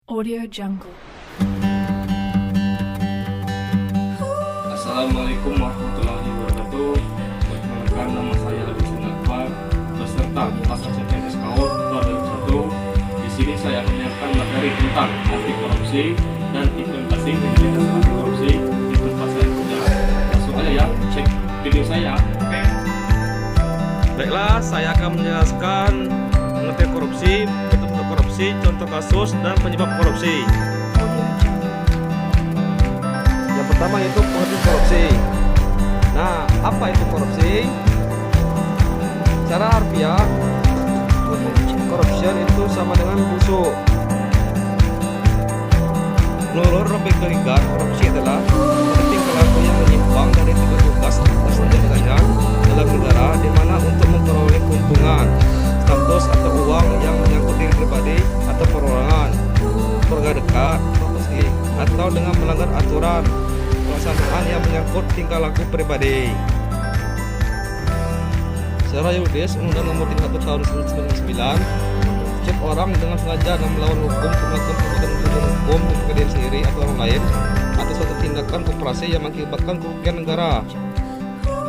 Audio Jungle. Assalamualaikum warahmatullahi wabarakatuh. Perkenalkan, nama saya Agus Akbar, beserta pasar CPNS KAUR 2021. Di sini saya akan menyiapkan materi tentang anti korupsi dan implementasi pendidikan anti korupsi di tempat saya kerja. Langsung aja ya, cek video saya. Oke. Baiklah, saya akan menjelaskan mengenai korupsi, bentuk-bentuk korupsi, contoh kasus, dan penyebab korupsi. Yang pertama yaitu pengertian korupsi. Nah, apa itu korupsi? Secara harfiah, corruption itu sama dengan busuk. Menurut Robert Gilligan, korupsi adalah tingkah laku yang menyimpang dari tiga tugas dan jabatan dalam negara, di mana untuk memperoleh keuntungan, status atau uang yang menyangkut diri pribadi atau perorangan, keluarga dekat, atau dengan melanggar aturan pelaksanaan yang menyangkut tingkah laku pribadi. Secara yuridis, Undang-Undang Nomor 31 Tahun 1999, setiap orang dengan sengaja dan melawan hukum melakukan perbuatan hukum untuk diri sendiri atau orang lain atau suatu tindakan koperasi yang mengakibatkan kerugian negara.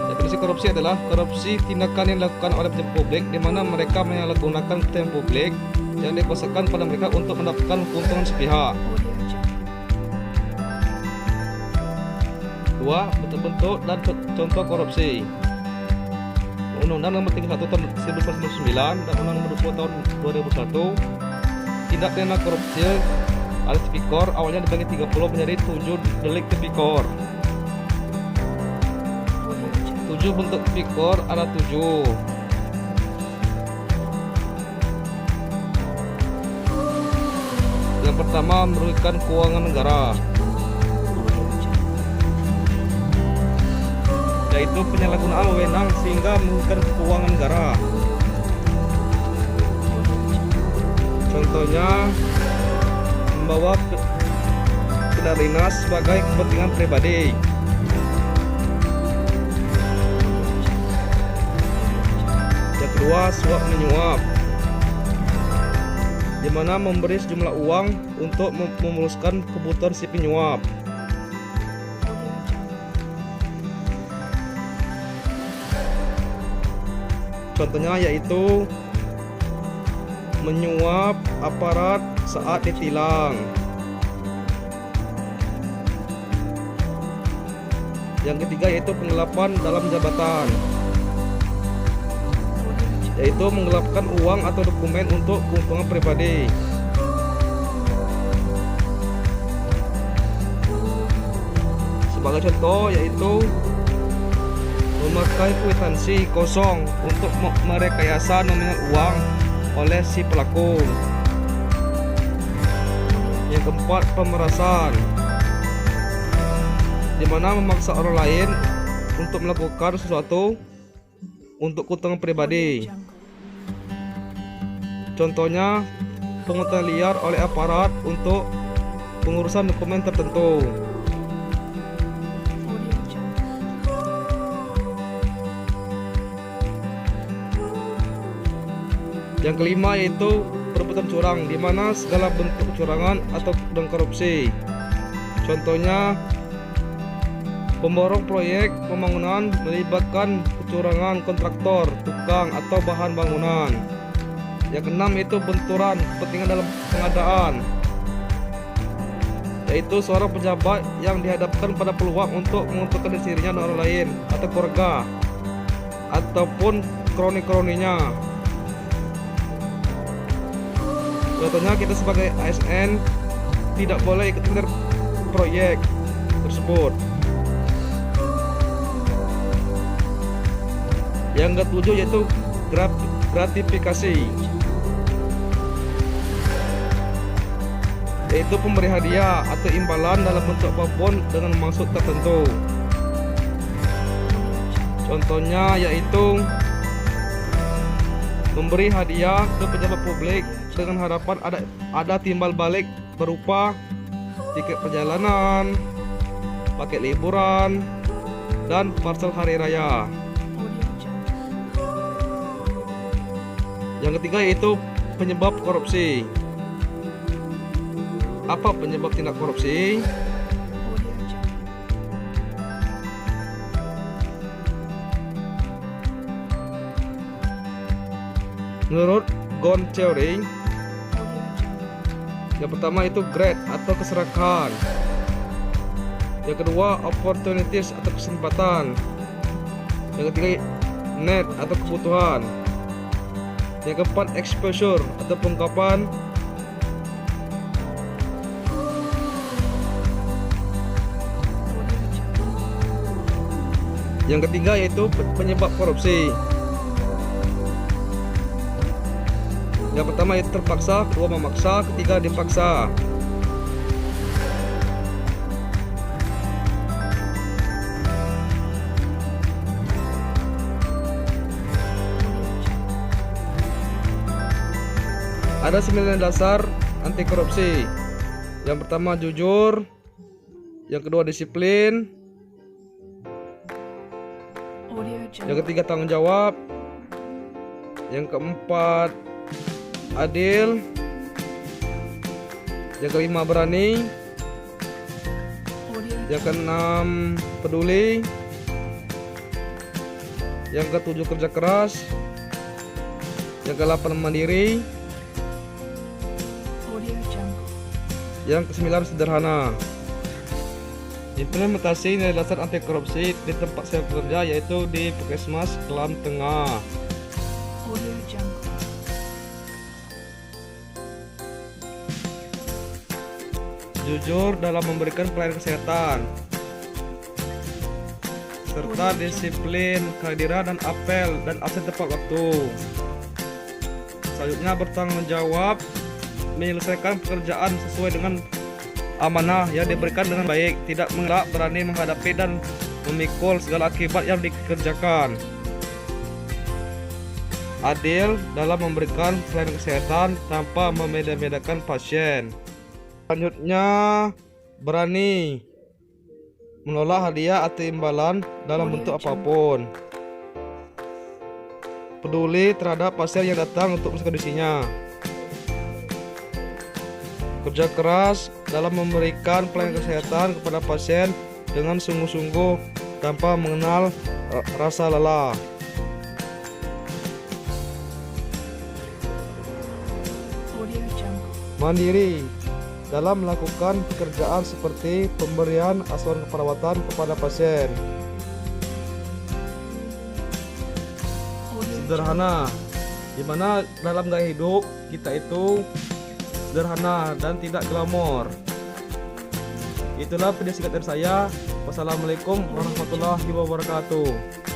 Definisi korupsi adalah korupsi tindakan yang dilakukan oleh pejabat publik di mana mereka menyalahgunakan kepentingan publik yang dikuasakan pada mereka untuk mendapatkan keuntungan sepihak. Dua, bentuk-bentuk dan contoh korupsi. Undang-Undang Nomor 31 Tahun 1999 dan Undang-Undang Nomor 20 Tahun 2001. Tindak pidana korupsi alias tipikor awalnya dibagi 30 menjadi 7 delik tipikor. 7 bentuk tipikor ada 7. Yang pertama, merugikan keuangan negara, yaitu penyalahgunaan wewenang sehingga merugikan keuangan negara. Contohnya, membawa kendaraan dinas sebagai kepentingan pribadi. Yang kedua, suap menyuap, di mana memberi sejumlah uang untuk memuluskan kebutuhan si penyuap. Contohnya yaitu menyuap aparat saat ditilang. Yang ketiga yaitu penggelapan dalam jabatan, yaitu menggelapkan uang atau dokumen untuk keuntungan pribadi. Sebagai contoh yaitu memakai kwitansi kosong untuk merekayasa nominal uang oleh si pelaku. Yang keempat, pemerasan, di mana memaksa orang lain untuk melakukan sesuatu untuk keuntungan pribadi. Contohnya, pungutan liar oleh aparat untuk pengurusan dokumen tertentu. Yang kelima yaitu perbuatan curang, di mana segala bentuk kecurangan atau dan korupsi. Contohnya, pemborong proyek pembangunan melibatkan kecurangan kontraktor, tukang atau bahan bangunan. Yang keenam yaitu benturan kepentingan dalam pengadaan, yaitu seorang pejabat yang dihadapkan pada peluang untuk menguntungkan dirinya dan orang lain atau keluarga ataupun kroni-kroninya. Contohnya, kita sebagai ASN tidak boleh ikut proyek tersebut. Yang ketujuh yaitu gratifikasi, yaitu pemberi hadiah atau imbalan dalam bentuk apapun dengan maksud tertentu. Contohnya yaitu memberi hadiah ke pejabat publik dengan harapan ada timbal balik berupa tiket perjalanan, paket liburan, dan parcel hari raya. Yang ketiga yaitu penyebab korupsi. Apa penyebab tindak korupsi? Menurut Gon Theory, yang pertama itu grade atau keserakahan. Yang kedua opportunities atau kesempatan. Yang ketiga need atau kebutuhan. Yang keempat exposure atau pengungkapan. Yang ketiga yaitu penyebab korupsi. Yang pertama itu terpaksa, kedua memaksa, ketiga dipaksa. Ada 9 dasar anti korupsi. Yang pertama jujur, yang kedua disiplin, yang ketiga tanggung jawab, yang keempat adil, yang kelima berani, yang keenam peduli, yang ketujuh kerja keras, yang ke-8 mandiri, yang ke-9 sederhana. Implementasi nilai dasar anti korupsi di tempat saya bekerja yaitu di Puskesmas Kelam Tengah. Jujur dalam memberikan pelayanan kesehatan, serta disiplin, kehadiran dan apel dan absen tepat waktu. Selanjutnya bertanggung jawab, menyelesaikan pekerjaan sesuai dengan amanah yang diberikan dengan baik, tidak mengelak, berani menghadapi dan memikul segala akibat yang dikerjakan. Adil dalam memberikan pelayanan kesehatan tanpa membeda-bedakan pasien. Selanjutnya berani menolak hadiah atau imbalan dalam bentuk apapun. Peduli terhadap pasien yang datang untuk kondisinya. Kerja keras dalam memberikan pelayanan kesehatan kepada pasien dengan sungguh-sungguh tanpa mengenal rasa lelah. Mandiri dalam melakukan pekerjaan seperti pemberian asuhan keperawatan kepada pasien. Sederhana, di mana dalam gaya hidup kita itu sederhana dan tidak glamor. Itulah video singkat dari saya. Wassalamualaikum warahmatullahi wabarakatuh.